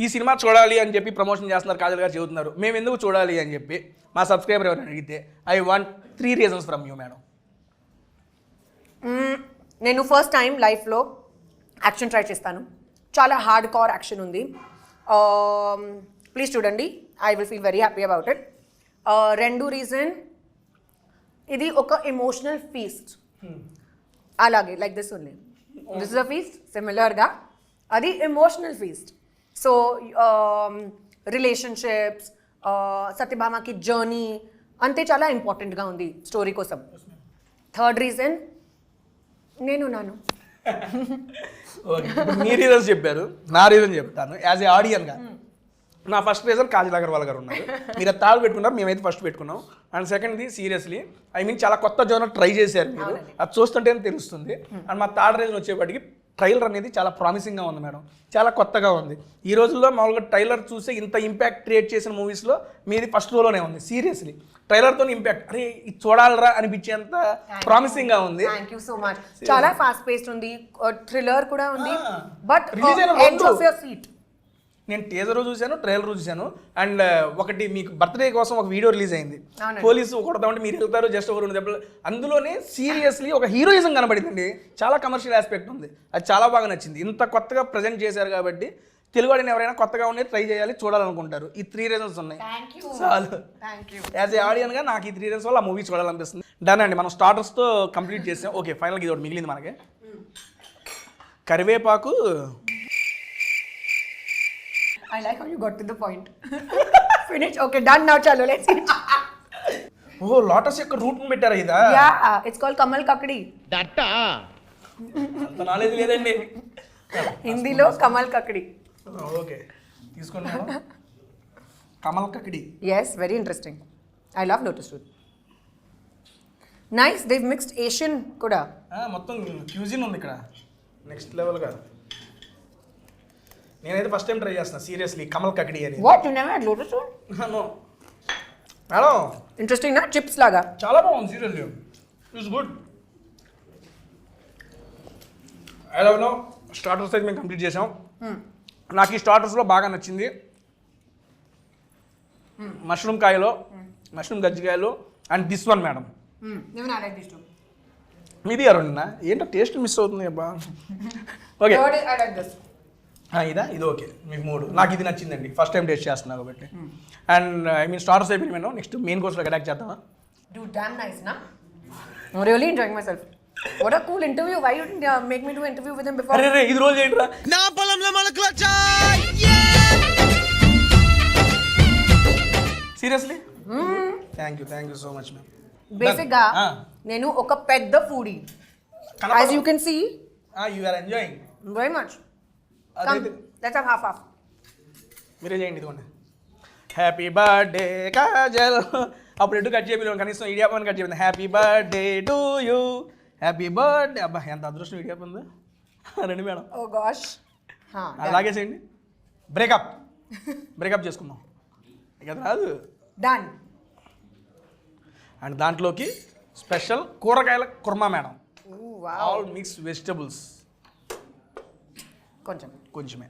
A: ఈ సినిమా చూడాలి అని చెప్పి ప్రమోషన్ చేస్తున్నారు, కాజల్ గారు చెబుతున్నారు, మేము ఎందుకు చూడాలి అని చెప్పి మా సబ్స్క్రైబర్ ఎవరైనా అడిగితే I want 3 reasons from you madam.
B: నేను ఫస్ట్ టైం లైఫ్లో యాక్షన్ ట్రై చేస్తాను. చాలా హార్డ్ కోర్ యాక్షన్ ఉంది. ప్లీజ్ చూడండి, I will feel very happy about it. రెండో రీజన్, ఇది ఒక ఎమోషనల్ ఫీస్ట్. అలాగే like this only, this is a feast. సిమిలర్గా అది ఎమోషనల్ ఫీస్ట్. సో రిలేషన్షిప్స్, సత్యభామకి జర్నీ అంతే చాలా ఇంపార్టెంట్గా ఉంది స్టోరీ కోసం. థర్డ్ రీజన్, నేను
A: ఓకే, మీ రీజన్స్ చెప్పారు, నా రీజన్ చెప్తాను. యాజ్ ఏ ఆడియన్గా నా ఫస్ట్ రీజన్ కాజల్ అగర్వాల్ గారు ఉన్నారు. మీరు అది థర్డ్ పెట్టుకున్నారు, మేమైతే ఫస్ట్ పెట్టుకున్నాం. అండ్ సెకండ్ది సీరియస్లీ చాలా కొత్త జోనర్ ట్రై చేశారు మీరు, అది చూస్తుంటేనే తెలుస్తుంది. అండ్ మా థర్డ్ రీజన్ వచ్చేప్పటికి ట్రైలర్ అనేది చాలా ప్రామిసింగ్గా ఉంది మేడం, చాలా కొత్తగా ఉంది. ఈ రోజుల్లో మామూలుగా ట్రైలర్ చూస్తే ఇంత ఇంపాక్ట్ క్రియేట్ చేసిన మూవీస్లో మీది ఫస్ట్ రోలోనే ఉంది. సీరియస్లీ ట్రైలర్తో ఇంపాక్ట్, అరే ఇది చూడాలరా అనిపించేంత ప్రామిసింగ్గా ఉంది.
B: Thank you so much. చాలా ఫాస్ట్ పేస్డ్ ఉంది, థ్రిల్లర్ కూడా ఉంది. బట్
A: నేను టీజర్ చూశాను, ట్రైలర్ చూశాను. అండ్ ఒకటి మీకు బర్త్డే కోసం ఒక వీడియో రిలీజ్ అయింది. పోలీసు కొడతామంటే మీరు వెళ్తారు, జస్ట్ ఒక 2 దెబ్బలు. అందులోనే సీరియస్లీ ఒక హీరోయిజం కనబడిందండి. చాలా కమర్షియల్ ఆస్పెక్ట్ ఉంది, అది చాలా బాగా నచ్చింది. ఇంత కొత్తగా ప్రజెంట్ చేశారు కాబట్టి తెలుగు వాడిని ఎవరైనా కొత్తగా ఉండే ట్రై చేయాలి, చూడాలనుకుంటారు. ఈ 3 reasons ఉన్నాయి చాలు. యాజ్ ఏ ఆడియన్గా నాకు ఈ 3 reasons వల్ల ఆ మూవీ చూడాలనిపిస్తుంది. డన్ అండి, మనం స్టార్టర్స్తో కంప్లీట్ చేసాం. ఓకే, ఫైనల్గా ఇది ఒకటి మిగిలింది మనకి. కరివేపాకు.
B: I like how you got to the point. Finish okay done now చలో లెట్స్ ఈట్
A: ఓ లోటస్ యొక్క రూట్ పెట్టారా ఇదా
B: yeah it's called Kamal kakdi
A: అంత నాలెడ్జ్ లేదండి
B: హిందీలో కమల్ కకడి
A: ఓకే తీసుకోండి madam Kamal kakdi
B: yes very interesting I love lotus root nice they've mixed Asian కూడా
A: మొత్తం క్యూజిన్ ఉంది ఇక్కడ నెక్స్ట్ లెవెల్గా నేనైతే ఫస్ట్ టైం ట్రై చేస్తున్నా సీరియస్లీ కమల్ కకడి అని
B: what you never had lotus root
A: no madam
B: interesting నా chips లాగా
A: చాలా బాగుంది seriously it's good I love no starters అయితే మేము కంప్లీట్ చేసాం నాకు ఈ స్టార్టర్స్లో బాగా నచ్చింది మష్రూమ్ కాయలో మష్రూమ్ గజ్జికాయలు and this one madam
B: even I like these two
A: మీది అరుణ ఏంటో టేస్ట్ మిస్ అవుతుంది అబ్బా okay
B: third is I like this
A: ఇదా ఇది ఓకే మీకు 3 నాకు ఇది నచ్చిందండి ఫస్ట్ టైం టేస్ట్ చేస్తున్నా కాబట్టి అండ్ ఐ మీన్ స్టార్టర్స్ అయిపోయింది మేడం నెక్స్ట్ మెయిన్ కోర్స్లోకి అటాక్ చేద్దామా
B: dude damn nice na I'm really enjoying myself what a cool interview why you didn't make me do interview with him before
A: అరే ఇది రోజు ఏంట్రా
C: నా పొలంలో మొలకలొచ్చా
A: seriously thank you so much ma'am
B: basic గా నేను ఒక పెద్ద foodie as you can see
A: you are enjoying
B: very much come
A: అదే
B: let's have half
A: మీరే చేయండి ఇదిగోండి హ్యాపీ బర్త్డే కాజల్ అప్పుడు ఎటు కట్ చేయలేదు కనీసం ఇడియాపని కట్ చెప్పింది happy birthday to you happy birthday అబ్బా ఎంత అదృష్టం ఇడియాప ఉంది రండి మేడం
B: oh gosh
A: అలాగే చేయండి బ్రేకప్ చేసుకుందాం ఇక అది రాదు
B: done
A: అండ్ దాంట్లోకి స్పెషల్ కూరగాయల korma madam
B: ooh wow
A: all mix vegetables కొంచెమే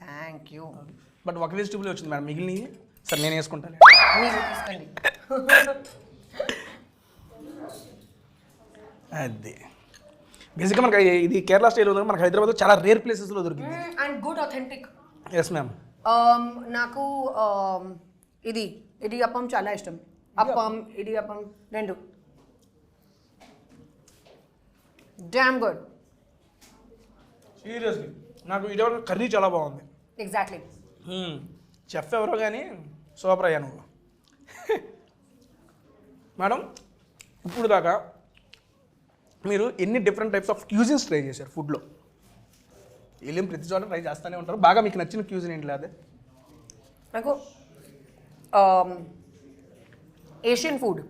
B: థ్యాంక్ యూ
A: బట్ ఒక వెజిటబుల్ వచ్చింది మేడం మిగిలినవి సరే నేను వేసుకుంటాను
B: మీరు తీసుకోండి
A: అది బేసిక్గా మనకి ఇది కేరళ స్టైల్ ఉంది మనకి హైదరాబాద్లో చాలా రేర్ ప్లేసెస్లో దొరికింది
B: and good authentic
A: yes ma'am
B: నాకు ఇది ఇడియప్పం చాలా ఇష్టం అప్పం ఇడియప్పం రెండు డామ్ గుడ్
A: సీరియస్లీ నాకు ఇటీవల కర్రీ చాలా బాగుంది
B: ఎగ్జాక్ట్లీ
A: చెఫ్ ఎవరో కానీ సూపర్ అయ్యా నువ్వు మేడం ఇప్పుడు దాకా మీరు ఎన్ని different types of cuisines try చేశారు ఫుడ్లో వెళ్ళి ప్రతి చోట ట్రై చేస్తూనే ఉంటారు బాగా మీకు నచ్చిన క్యూజిన్ ఏంటి అదే
B: నాకు Asian food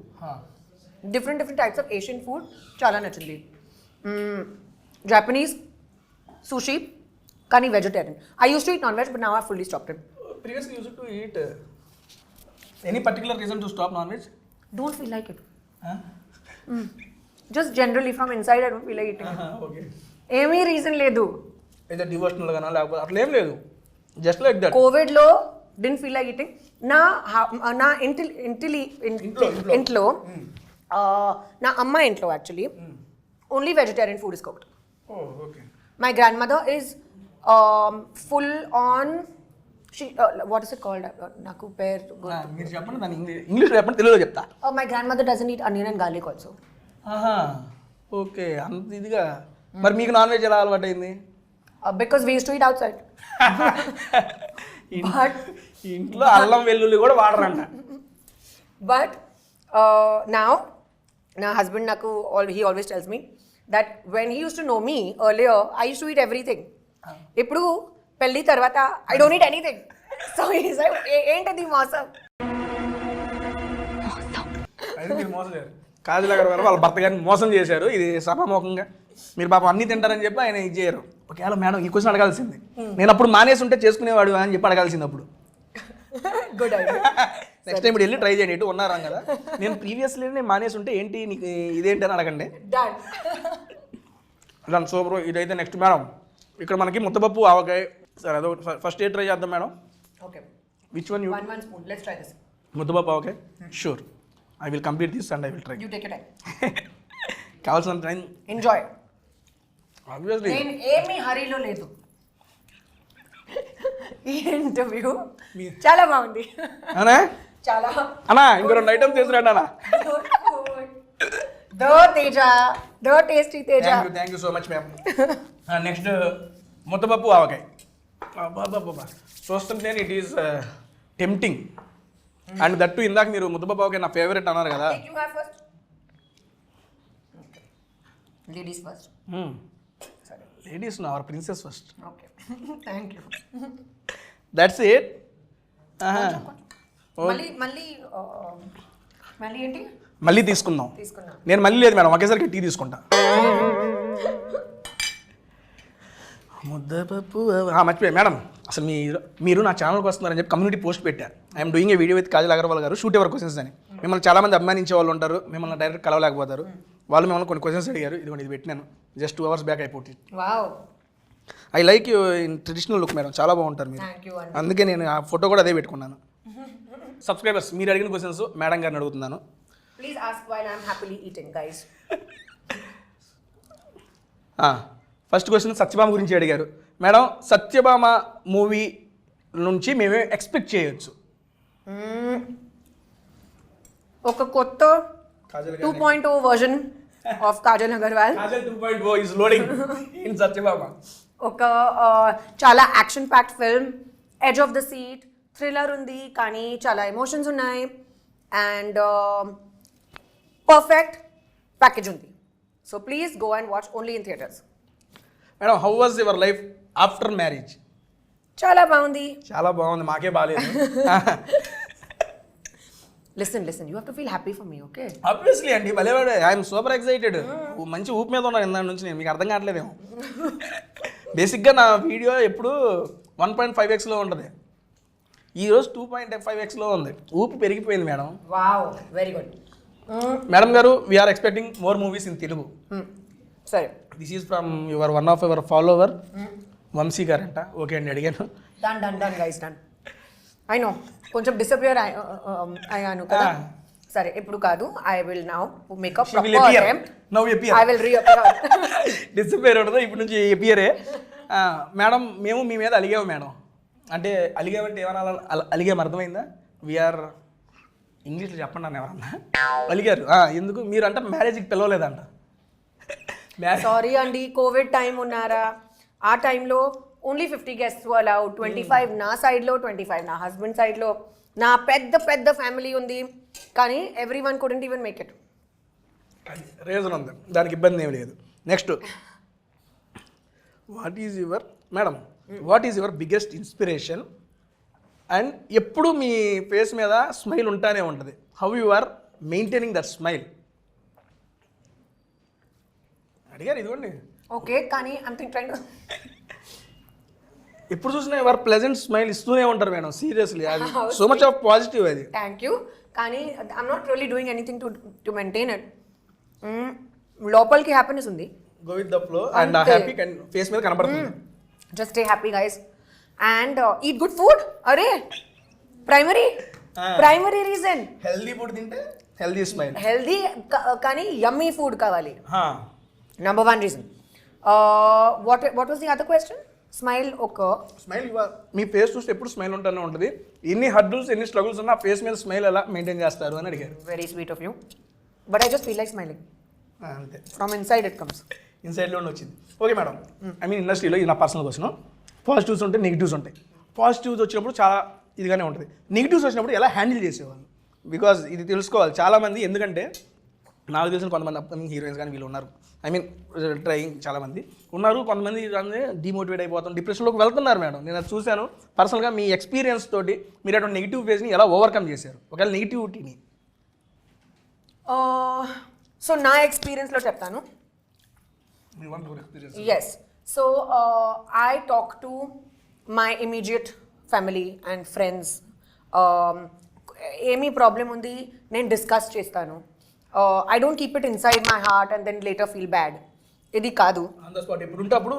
B: different types of Asian food చాలా నచ్చింది జాపనీస్ sushi కానీ vegetarian I use to eat non veg but now I fully stopped it
A: previously used to eat any particular reason to stop non veg
B: don't feel like it just generally from inside I don't feel like eating
A: okay
B: ఏమీ reason లేదు
A: అయితే devotional గానా లేకపోతే అట్లా ఏం లేదు just like that
B: కోవిడ్లో don't feel like eating నా ఇంట్లో నా అమ్మ ఇంట్లో actually only vegetarian food is cooked
A: oh okay
B: my grandmother is full on what is it called naku pair
A: మీరు చెప్పండి దాని ఇంగ్లీష్లో చెప్పండి తెలుగులో చెప్తా
B: my grandmother doesn't eat onion and garlic also
A: okay అంత ఇదిగా మరి మీకు నాన్ వెజ్ ఎలా అలవాటు అయింది
B: because we used to eat outside but
A: ఇంట్లో అల్లం వెల్లుల్లి కూడా వాడరంట
B: but now నా husband naku he always tells me that when he used to know me earlier I used to eat everything ఇప్పుడు పెళ్లి తర్వాత I don't eat anything so he's like ఏంటది మోసం
A: అయితే మీరు మోసం చేశారు కాజల్ అగర్వాల్ వాళ్ళ భర్త గారిని మోసం చేశారు ఇది సభాముఖంగా మీరు పాపం అన్నీ తింటారని చెప్పి ఆయన ఇది చేయరు ఒకవేళ మేడం ఈ క్వశ్చన్ అడగాల్సింది నేను అప్పుడు మానేసి ఉంటే చేసుకునేవాడు అని చెప్పి అడగాల్సింది అప్పుడు
B: గుడ్ ఐడియా
A: నెక్స్ట్ టైం ఇప్పుడు వెళ్ళి ట్రై చేయండి ఇటు ఉన్నారా కదా నేను ప్రీవియస్లీ నేను మానేసి ఉంటే ఏంటి నీకు ఇదేంటి అని అడగండి
B: డన్
A: దాని సూపర్ ఇదైతే నెక్స్ట్ మేడం ఇక్కడ మనకి ముద్దపప్పు ఆవకాయ సరే అదో ఫస్ట్ ఏ ట్రై చేద్దాం madam
B: okay
A: which one you
B: one spoon let's try this
A: muddapappu avakaya sure I will complete this and I will try
B: you take your time
A: కావాల్సిన టైం
B: enjoy
A: ఆబ్వియస్లీ
B: నేను ఏమీ హరీలో లేదు ఈ ఇంటర్వ్యూ చాలా బాగుంది
A: అనా
B: చాలా
A: అన్నా ఇంకో 2 ఐటమ్స్ చేసిరండి అన్న
B: దో తేజ దో tasty Teja
A: thank you so much ma'am next muddapappu avakaya బాబా చూస్తుంటే it is tempting and that ఇందాక మీరు ముద్దబాబుకి నా ఫేవరెట్ అన్నారు కదా.
B: You have first. Okay. Ladies first.
A: Ladies our princess first.
B: Okay. Thank you.
A: That's it.
B: మళ్ళీ ఏంటి
A: మళ్ళీ తీసుకుందాం.
B: తీసుకున్నా.
A: నేను మళ్ళీ లేదు మేడం, ఒకేసారికి టీ తీసుకుంటా. ముద్దపప్పు మర్చిపోయా మేడం, అసలు మీరు నా ఛానల్కి వస్తున్నారని చెప్పి కమ్యూనిటీ పోస్ట్ పెట్టారు. I'm doing a video with Kajal Aggarwal గారు, షూట్ ఎవర్ క్వశ్చన్స్ అని. మిమ్మల్ని చాలామంది అభిమానించే వాళ్ళు ఉంటారు, మిమ్మల్ని డైరెక్ట్ కలవలేకపోతారు. వాళ్ళు మిమ్మల్ని కొన్ని క్వశ్చన్స్ అడిగారు, ఇది పెట్టినాను. జస్ట్ 2 hours బ్యాక్ అయిపోతుంది.
B: Wow,
A: I like you in traditional look madam, చాలా బాగుంటారు మీరు.
B: థ్యాంక్ యూ అండి.
A: అందుకే నేను ఆ ఫోటో కూడా అదే పెట్టుకున్నాను. సబ్స్క్రైబర్స్ మీరు అడిగిన క్వశ్చన్స్ మేడం గారిని అడుగుతున్నాను.
B: Please ask while I am happily eating guys.
A: First question Satyabhama గురించి అడిగారు మేడం. సత్యభామ మూవీ నుంచి మేమే ఎక్స్పెక్ట్ చేయొచ్చు?
B: ఒక కొత్త 2.0 version of Kajal Agarwal.
A: Kajal 2.0 is loading in Satyabhama.
B: ఒక చాలా action packed film, edge of the seat, thriller ఉంది కానీ చాలా ఎమోషన్స్ ఉన్నాయి, అండ్ పర్ఫెక్ట్ ప్యాకేజ్ ఉంది. So please go and watch only in theatres.
A: Madam, how was your life after marriage?
B: చాలా బాగుంది.
A: చాలా బాగుంది, మాకే బాగాలేదు.
B: Listen you have to feel happy for me, okay?
A: Obviously అండి, భలేవాడు. I'm super excited. మంచి ఊపు మీద ఉన్నాను ఇందా నుంచి నేను, మీకు అర్థం కావట్లేదేమో. బేసిక్గా నా వీడియో ఎప్పుడు 1.5x ఉంటుంది, ఈరోజు 2.5x ఉంది. ఊపు పెరిగిపోయింది madam.
B: Wow, very good.
A: Madam గారు, we are expecting more movies in Telugu.
B: సరే,
A: this is from one of your follower Vamshi garu అంట. ఓకే అండి, అడిగాను.
B: Done guys, done. I know కొంచెం డిసపియర్ అయ్యాను కదా. సరే, ఇప్పుడు కాదు, I will now make a proper attempt.
A: Now appear.
B: I will reappear.
A: Disappear ఉండదు, ఇప్పుడు నుంచి అపియరే. మేడం, మేము మీ మీద అలిగాము మేడం. అంటే అలిగామంటే ఏమన్నా అలిగాము, అర్థమైందా? వీఆర్ ఇంగ్లీష్లో చెప్పండి అన్న, ఎవరన్నా అలిగారు. ఎందుకు మీరు అంటే మ్యారేజ్కి పిలవలేదంట.
B: సారీ అండి, కోవిడ్ టైం ఉన్నారా, ఆ టైంలో ఓన్లీ 50 guests అలౌడ్. 25 నా సైడ్లో, 25 నా హస్బెండ్ సైడ్లో. నా పెద్ద ఫ్యామిలీ ఉంది, కానీ everyone couldn't even make it.
A: Reason ఉంది, దానికి ఇబ్బంది ఏమి లేదు. Next, what is your biggest inspiration? And ఎప్పుడు మీ ఫేస్ మీద స్మైల్ ఉంటానే ఉంటుంది. How you are maintaining that smile అడిగారు. ఇదిగోండి.
B: ఓకే, కానీ ఐమ్ ట్రైంగ్.
A: ఎప్పుడు చూసినా యువర్ ప్లెజెంట్ స్మైల్ ఇస్తూనే ఉంటారు మేడం, సీరియస్లీ. అది సో మచ్ ఆఫ్ పాజిటివ్. అది
B: థ్యాంక్ యూ, కానీ I'm not really doing anything to maintain it. లోపలికి హ్యాపీనెస్ ఉంది.
A: Go with the flow and happy face మీద కనబడుతుంది.
B: Just stay happy guys and eat good food. అరే, primary reason.
A: Healthy food తింటే healthy smile.
B: Healthy కానీ యమ్మీ food కావాలి. Number 1 reason. What was the other question? Smile.
A: Smile me face చూస్తే ఎప్పుడు smile ఉంటూనే ఉంటుంది. ఎన్ని హర్డల్స్, ఎన్ని స్ట్రగుల్స్ ఉన్నా ఫేస్ మీద స్మైల్ ఎలా మెయింటైన్ చేస్తారు అని అడిగారు.
B: Very sweet of you. But I just feel like smiling.
A: అంతే,
B: From inside it comes.
A: ఇన్సైడ్లోనే వచ్చింది. ఓకే మేడం, ఐ మీన్ ఇండస్ట్రీలో ఇది నా పర్సనల్ క్వశ్చన్. పాజిటివ్స్ ఉంటాయి, నెగిటివ్స్ ఉంటాయి. పాజిటివ్స్ వచ్చినప్పుడు చాలా ఇదిగానే ఉంటుంది, నెగిటివ్స్ వచ్చినప్పుడు ఎలా హ్యాండిల్ చేసేవాళ్ళు? బికాజ్ ఇది తెలుసుకోవాలి చాలామంది. ఎందుకంటే నాకు తెలిసిన కొంతమంది అప్కమింగ్ హీరోయిన్స్ కానీ వీళ్ళు ఉన్నారు, ఐ మీన్ ట్రైయింగ్ చాలామంది ఉన్నారు. కొంతమంది డిమోటివేట్ అయిపోతాం, డిప్రెషన్లోకి వెళ్తున్నారు మేడం. నేను అది చూశాను పర్సనల్గా. మీ ఎక్స్పీరియన్స్ తోటి మీరు అటువంటి నెగిటివ్ ఫేజ్ని ఎలా ఓవర్కమ్ చేశారు, ఒకవేళ నెగిటివిటీని?
B: సో నా ఎక్స్పీరియన్స్లో చెప్తాను. Yes, so I talk to my immediate family and friends. ఏమీ ప్రాబ్లం ఉంది నేను డిస్కస్ చేస్తాను. I don't keep it inside my heart and then later feel bad. Idi kaadu.
A: On the spot, ippudu unte appudu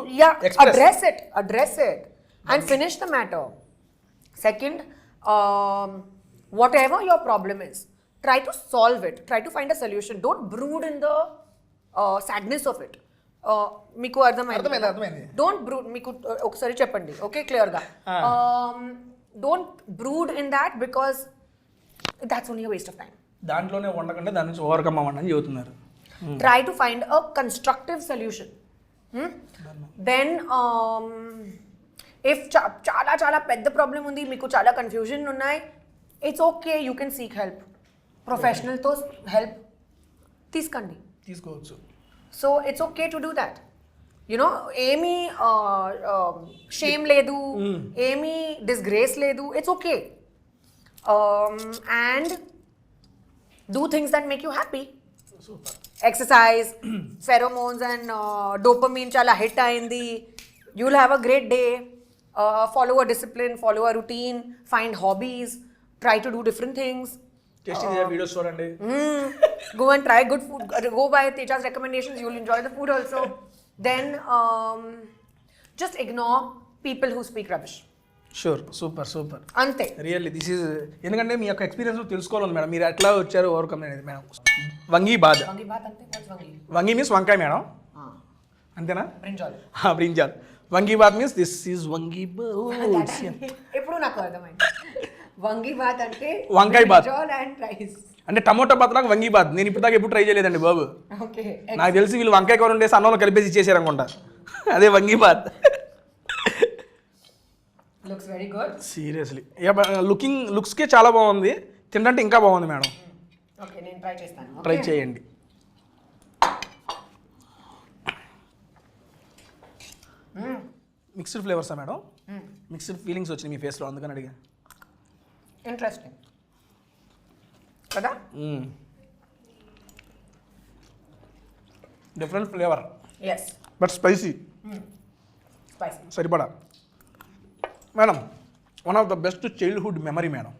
B: address it and finish the matter. Second, whatever your problem is, try to solve it. Try to find a solution. Don't brood in the sadness of it. Meeku ardhamaindi. Don't brood. Meeku okkasari cheppandi. Okay, clear ga. Don't brood in that because that's only a waste of time.
A: దాంట్లోనే ఉండకుండా దాని నుంచి overcome అవ్వండి అని చెబుతున్నారు.
B: Try to find a constructive solution. Then if చాలా పెద్ద problem ఉంది, మీకు చాలా కన్ఫ్యూజన్ ఉన్నాయి, it's okay, you can seek help. ప్రొఫెషనల్తో హెల్ప్ తీసుకోండి.
A: తీసుకోవచ్చు.
B: So it's okay to do that. You know ఏమీ షేమ్ లేదు, ఏమీ డిస్గ్రేస్ లేదు. It's okay. And do things that make you happy. Exercise, pheromones and dopamine చాలా హిట్ అయింది. You will have a great day. Follow a discipline, follow a routine, find hobbies, try to do different things.
A: Tasty videos చూడండి.
B: Go and try good food. Go by Teja's recommendations. You'll enjoy the food also. Then just ignore people who speak rubbish.
A: Sure. Super.
B: Ante.
A: Really this is, ఎందుకంటే మీ యొక్క experience తెలుసుకోవాలి madam. మీరు ఎట్లా వచ్చారు overcome అనేది madam. వంగి బాధ.
B: Vangi baat ante. What's vangi?
A: వంగి మీన్స్ వంకాయ మేడం, అంతేనా?
B: Brinjal.
A: బ్రింజాల్. వంగి బాత్ మీన్స్ దిస్ ఈజ్ వంగి బాత్.
B: ఎప్పుడు నాకు అర్థమైంది. వంగి బాత్ అంటే
A: వంకాయ బాత్.
B: brinjal and rice.
A: అంటే టమోటా బాత్ లాగా వంగి బాత్. నేను ఇప్పుడు దాకా ఎప్పుడు ట్రై చేయలేదండి బాబు.
B: Okay.
A: నాకు తెలిసి వీళ్ళు వంకాయ కూర ఉండేసి అన్నంలో కలిపేసి ఇచ్చేసారు అనుకుంటా. అదే vangi bath.
B: Looks very good.
A: Seriously లుక్స్కే చాలా బాగుంది. తింటే ఇంకా బాగుంది మేడం.
B: Okay, నేను ట్రై చేస్తాను.
A: ట్రై చేయండి. మిక్స్డ్ ఫ్లేవర్సా మేడం? మిక్స్డ్ ఫీలింగ్స్ వచ్చినాయి మీ ఫేస్లో, అందుకని అడిగా.
B: ఇంట్రెస్టింగ్ కదా?
A: Different flavour
B: yes.
A: But spicy.
B: Spicy.
A: సరిపడా madam. One of the best childhood memory madam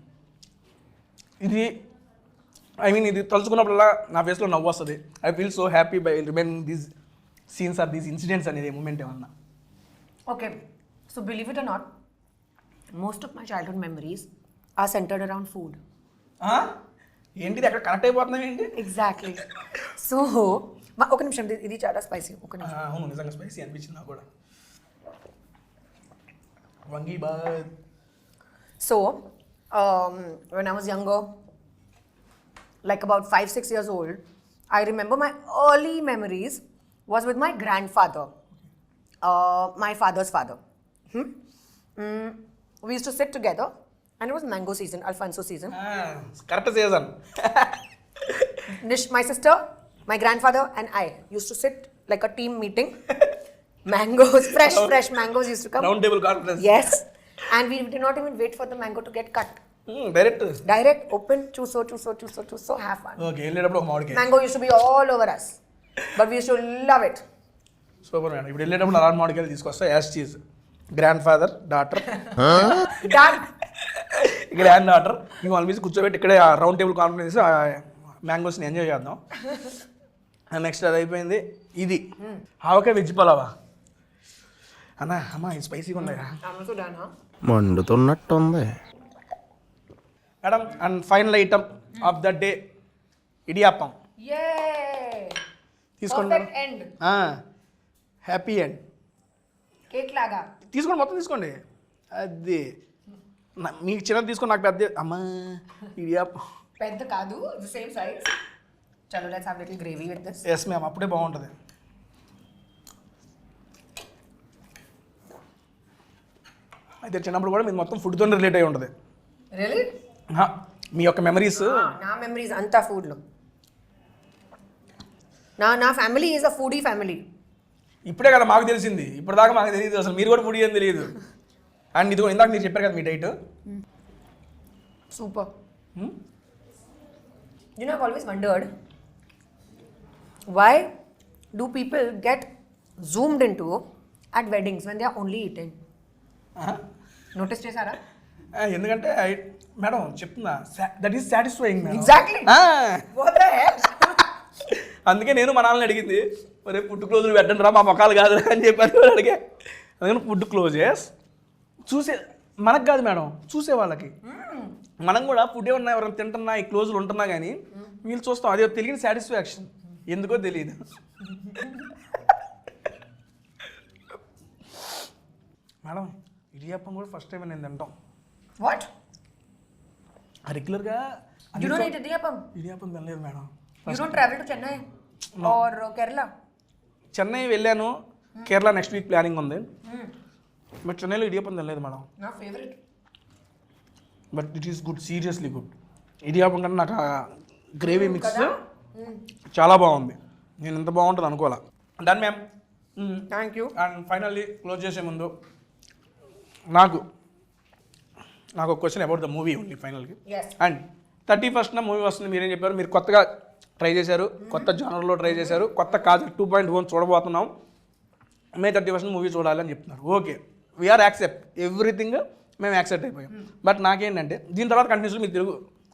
A: ఇది. ఇది తలుచుకున్నప్పుడల్లా నా ఫేస్లో నవ్వు వస్తుంది. I feel so happy by remaining these scenes or these incidents అనేది మూమెంట్ ఏమన్నా.
B: Okay, so believe it or not, most of my childhood memories are centered around food.
A: ఏంటిది అక్కడ కనెక్ట్ అయిపోతున్నాయి ఏంటి?
B: Exactly. So, ఒక నిమిషం, ఇది చాలా స్పైసీ. ఒక నిమిషం.
A: అవును, నిజంగా స్పైసీ అనిపించింది నాకు కూడా. వంగి bath.
B: So, when I was younger, like about 5-6 years old, I remember my early memories was with my grandfather. My father's father. We used to sit together, and it was mango season, Alfonso season.
A: Correct season.
B: My sister, my grandfather, and I used to sit like a team meeting. Mangoes, fresh mangoes used to come.
A: Round table conference.
B: Yes, and we did not even wait for the mango to get cut.
A: Direct
B: Open, chuso, have fun.
A: Okay, వెళ్ళేటప్పుడు ఒక మామిడికాయ.
B: Mango used to be all over us, but we used to love it.
A: Super madam. ఇప్పుడు వెళ్ళేటప్పుడు అలాంటి మామిడికాయలు తీసుకొస్తా. యాస్ చీజ్ grandfather daughter granddaughter ఇంక వాళ్ళ మీద కూర్చోబెట్టి ఇక్కడే రౌండ్ టేబుల్ కాన్ఫరెన్స్ మ్యాంగోస్ని ఎంజాయ్ చేద్దాం. నెక్స్ట్ అది అయిపోయింది. ఇది ఆవకాయ వెజ్ పలావా అమ్మా, ఇది స్పైసీగా ఉన్నాయా
B: I'm also done, huh?
C: మండుతున్నట్టుంది
A: మేడం. And final item of the day idiyappam.
B: Yay!
A: తీసుకోండి.
B: Perfect end.
A: Happy end.
B: Cake laga.
A: తీసుకోండి, మొత్తం తీసుకోండి. అది మీకు చిన్నది తీసుకోండి, నాకు పెద్ద. అమ్మా, ఇడియాప్పం.
B: పెద్ద కాదు, the same size. చలో, let's have little gravy with this.
A: Yes ma'am, అప్పుడే బాగుంటుంది. అయితే చిన్నప్పుడు కూడా మీరు మొత్తం ఫుడ్తో రిలేట్ అయి ఉంటుంది.
B: Really?
A: మీ యొక్క మెమరీస్.
B: నా మెమరీస్ అంతా ఫుడ్లో. నా family is a foodie family.
A: ఇప్పుడే కదా మాకు తెలిసింది, ఇప్పటిదాకా మాకు తెలియదు అసలు. మీరు కూడా ఫుడీ అని తెలియదు. అండ్ ఇది ఇందాక మీరు చెప్పారు కదా మీ diet.
B: Super. You know, I've always wondered, why do people get zoomed into at weddings when they are only eating? Notice చేశారా?
A: ఎందుకంటే మేడం చెప్తున్నా, that is satisfying.
B: Exactly. What the hell?
A: అందుకే నేను మా నాన్నని అడిగింది, మరి ఫుడ్ క్లోజులు పెట్టండి రా, మా మొక్కలు కాదు అని చెప్పారు. అడిగే అందుకని ఫుడ్ క్లోజెస్ చూసే మనకు కాదు మేడం, చూసే వాళ్ళకి. మనం కూడా ఫుడ్ ఏమన్నా ఎవరైనా తింటున్నా ఈ క్లోజులు ఉంటున్నా కానీ వీళ్ళు చూస్తాం. అదే తెలియని సాటిస్ఫాక్షన్, ఎందుకో తెలియదు. మేడం ఇడియాప్పం కూడా ఫస్ట్ టైం నేను తింటాం.
B: What?
A: రెగ్యులర్గా
B: You don't eat idiyappam?
A: Idiyappam తినలేదు madam.
B: You don't travel to Chennai or Kerala?
A: Chennai వెళ్ళాను, కేరళ నెక్స్ట్ వీక్ ప్లానింగ్ ఉంది. బట్ చెన్నైలో ఇడియాప్పం తినలేదు మేడం.
B: నా favourite.
A: But it is good, seriously good. Idiyappam కన్నా నాకు ఆ గ్రేవీ మిక్స్ చాలా బాగుంది. నేను ఇంత బాగుంటుంది అనుకోవాలా. Done ma'am.
B: Thank you.
A: And finally close చేసే ముందు నాకు ఒక క్వశ్చన్ అబౌట్ ద మూవీ ఉంది ఫైనల్కి.
B: Yes.
A: అండ్ 31st మూవీ వస్తుంది, మీరేం చెప్పారు? మీరు కొత్తగా ట్రై చేశారు, కొత్త జానర్లో ట్రై చేశారు, కొత్త కాజల్ 2.1 చూడబోతున్నాం, May 31st మూవీ చూడాలని చెప్తున్నారు. ఓకే, వీఆర్ యాక్సెప్ట్ ఎవ్రీథింగ్, మేము యాక్సెప్ట్ అయిపోయాం. బట్ నాకేంటంటే దీని తర్వాత మీరు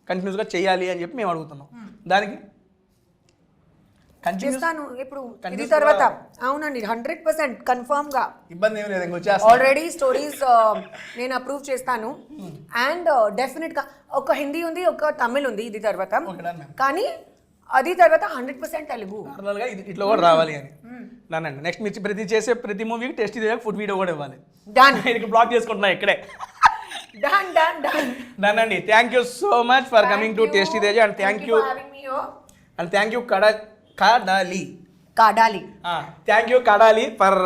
A: కంటిన్యూస్గా చేయాలి అని చెప్పి మేము అడుగుతున్నాం. దానికి
B: చేస్తాను ఇప్పుడు ఇది తర్వాత. అవునండి, 100% కన్ఫర్మ్ గా.
A: ఇబ్బంది ఏమి లేదు, ఇంకొచ్చేస్తా.
B: ఆల్రెడీ స్టోరీస్ నేను అప్రూవ్ చేస్తాను. అండ్ డెఫినెట్ గా ఒక హిందీ ఉంది, ఒక తమిళ్ ఉంది ఇది తర్వాత.
A: Okay, done, ma'am.
B: కానీ అది తర్వాత 100% తెలుగు.
A: నార్మల్గా ఇట్లా కూడా రావాలి అని దానండి. నెక్స్ట్ మీరు చేసే ప్రతి మూవీకి టేస్టీ దేగా ఫుడ్ వీడియో కూడా ఇవ్వాలి.
B: డన్
A: ఇది బ్లాక్ చేసుకుంటున్నా ఇక్కడే.
B: డన్ డన్ డన్
A: డన్ అండి. Thank you so much for coming to tasty Teja. And thank you Kadali. Thank you Kadali for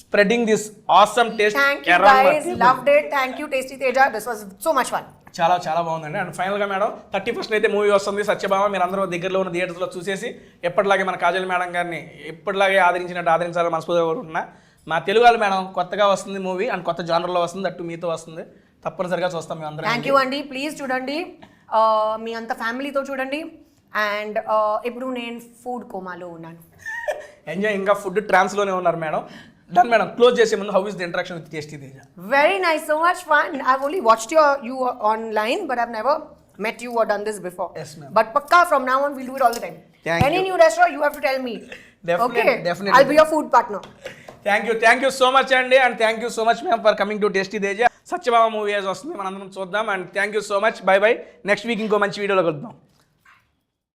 A: spreading this awesome taste.
B: Thank you guys, loved it. Thank you Tasty Teja, this was so much fun.
A: చాలా చాలా బాగుందండి. And ఫైనల్గా madam 31st అయితే movie వస్తుంది సత్యభామ. మీరు అందరూ దగ్గరలో ఉన్న థియేటర్స్లో చూసేసి ఎప్పటిలాగే మన కాజల్ మేడం గారిని ఎప్పటిలాగే ఆదరించినట్టు ఆదరించాలని మనస్ఫూర్తిగా కోరుకుంటున్నా. మా తెలుగు వాళ్ళు మేడం కొత్తగా వస్తుంది మూవీ, అండ్ కొత్త జానర్లో వస్తుంది, అట్టు మీతో వస్తుంది, తప్పనిసరిగా చూస్తాం మేము అందరం.
B: థ్యాంక్ యూ అండి. ప్లీజ్ చూడండి, మీ అంత ఫ్యామిలీతో చూడండి. అండ్ ఇప్పుడు నేను ఫుడ్ కోమాలో ఉన్నాను.
A: ఎంజాయ్. ఇంకా ఫుడ్ ట్రాన్స్లోనే ఉన్నారు మేడం. Done madam. క్లోజ్ చేసే ముందు how is the interaction with tasty Teja?
B: Very nice, so much fun. I've only watched you online, but I've never met you or done this before.
A: Yes, ma'am.
B: But pakka from now on we'll do it all the time.
A: Thank
B: Any
A: you.
B: new restaurant you have to tell me.
A: Definitely.
B: I'll be your food partner.
A: Thank you so much అండి. And thank you so much ma'am for coming to tasty Teja. Satyabhama movie వస్తుంది, మనందరం చూద్దాం. And thank you so much. Bye bye. Next week ఇంకో మంచి వీడియోలో కలుద్దాం.